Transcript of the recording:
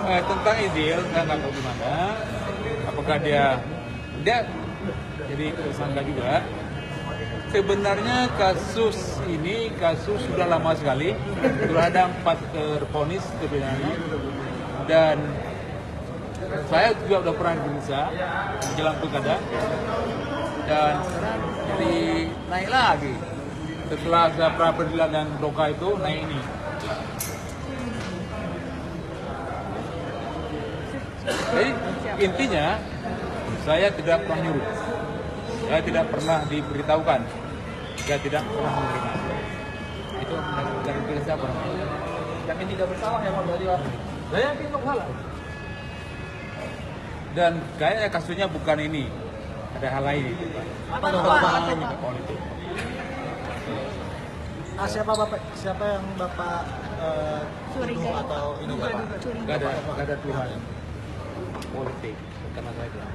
Tentang Idil, saya nggak tahu gimana. Apakah dia jadi tersangka juga. Sebenarnya kasus ini sudah lama sekali. Sudah ada 4 terponis terpidana. Dan saya juga sudah pernah diperiksa menjelang pilkada. Dan sekarang jadi naik lagi. Setelah saya pra peradilan dan doka itu naik ini. Jadi intinya saya tidak pernah nyuruh, saya tidak pernah diberitahukan, saya tidak pernah menerima. Itu dari pilih siapa? Yakin tidak bersalah ya Pak dari apa? Saya yakin nggak salah. Dan kayaknya kasusnya bukan ini, ada hal lain itu Pak. Apa tuh Pak? Politik. Siapa yang Bapak tuduh atau ini Bapak? Gak ada Tuhan. Politik, karena saya bilang.